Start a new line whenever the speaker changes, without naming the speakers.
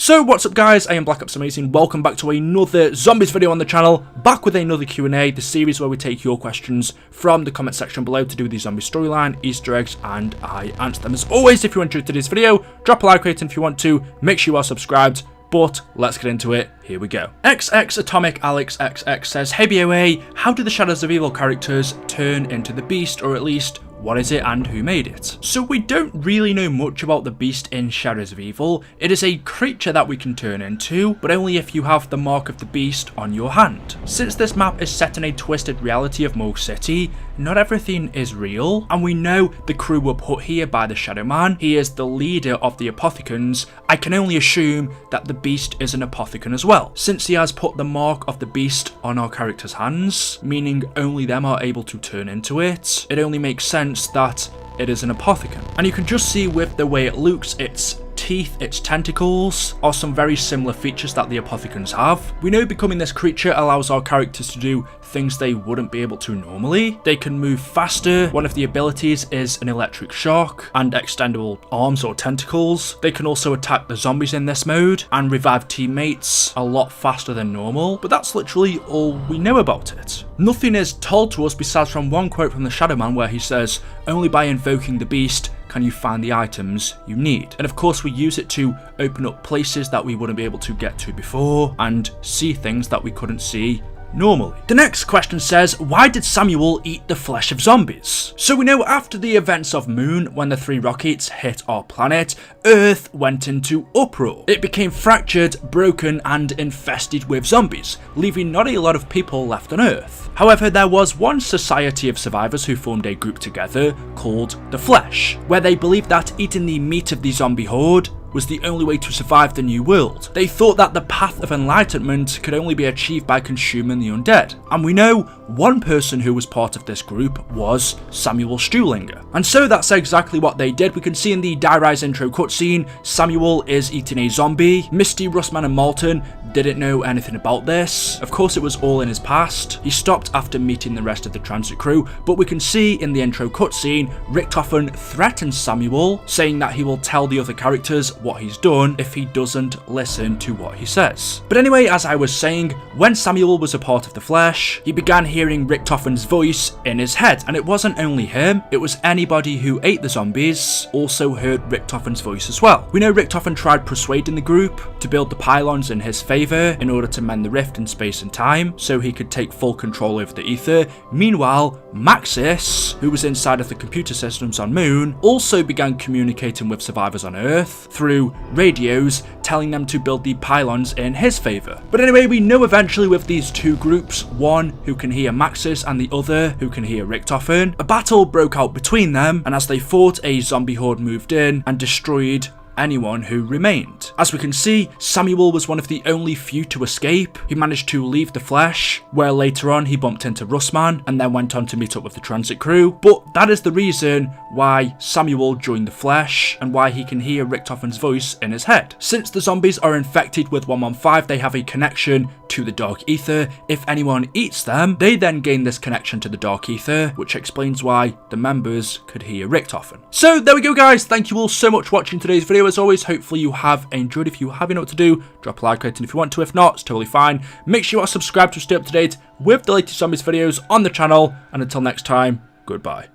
So what's up guys, I am Black Ops Amazing, welcome back to another zombies video on the channel, back with another Q&A, the series where we take your questions from the comment section below to do with the zombie storyline, Easter eggs, and I answer them. As always, if you enjoyed today's video, drop a like rating if you want to, make sure you are subscribed, but let's get into it, here we go. XX Atomic Alex XX says, hey BOA, how do the Shadows of Evil characters turn into the Beast, or at least what is it and who made it? So we don't really know much about the Beast in Shadows of Evil. It is a creature that we can turn into, but only if you have the mark of the Beast on your hand. Since this map is set in a twisted reality of Mo City, not everything is real, and we know the crew were put here by the Shadow Man. He is the leader of the Apothicons. I can only assume that the Beast is an Apothicon as well, since he has put the mark of the Beast on our characters' hands, meaning only them are able to turn into it. It only makes sense that it is an Apothicon. And you can just see with the way it looks, its teeth, its tentacles are some very similar features that the Apothicons have. We know becoming this creature allows our characters to do things they wouldn't be able to normally. They can move faster. One of the abilities is an electric shock and extendable arms or tentacles. They can also attack the zombies in this mode and revive teammates a lot faster than normal, but that's literally all we know about it. Nothing is told to us besides from one quote from the Shadow Man where he says, only by invoking the Beast can you find the items you need. And of course we use it to open up places that we wouldn't be able to get to before and see things that we couldn't see normally. The next question says, why did Samuel eat the flesh of zombies? So we know after the events of Moon, when the 3 rockets hit our planet, Earth went into uproar. It became fractured, broken, and infested with zombies, leaving not a lot of people left on Earth. However, there was one society of survivors who formed a group together called the Flesh, where they believed that eating the meat of the zombie horde was the only way to survive the new world. They thought that the path of enlightenment could only be achieved by consuming the undead. And we know one person who was part of this group was Samuel Stuhlinger. And so that's exactly what they did. We can see in the Die Rise intro cutscene, Samuel is eating a zombie. Misty, Russman and Malton didn't know anything about this. Of course it was all in his past. He stopped after meeting the rest of the transit crew, but we can see in the intro cutscene, Richtofen threatens Samuel, saying that he will tell the other characters what he's done if he doesn't listen to what he says. But anyway, as I was saying, when Samuel was a part of the Flesh, he began hearing Richtofen's voice in his head, and it wasn't only him, it was anybody who ate the zombies also heard Richtofen's voice as well. We know Richtofen tried persuading the group to build the pylons in his favour in order to mend the rift in space and time so he could take full control over the ether. Meanwhile, Maxis, who was inside of the computer systems on Moon, also began communicating with survivors on Earth through radios, telling them to build the pylons in his favour. But anyway, we know eventually with these two groups, one who can hear Maxis and the other who can hear Richtofen, a battle broke out between them, and as they fought, a zombie horde moved in and destroyed anyone who remained. As we can see, Samuel was one of the only few to escape. He managed to leave the Flesh, where later on he bumped into Russman and then went on to meet up with the transit crew. But that is the reason why Samuel joined the Flesh and why he can hear Richtofen's voice in his head. Since the zombies are infected with 115, they have a connection to the dark ether. If anyone eats them, they then gain this connection to the dark ether, which explains why the members could hear Richtofen. So there we go guys, thank you all so much for watching today's video. As always, hopefully you have enjoyed. If you have, you know what to do, drop a like rating if you want to. If not, it's totally fine. Make sure you are subscribed to stay up to date with the latest zombies videos on the channel, and until next time, goodbye.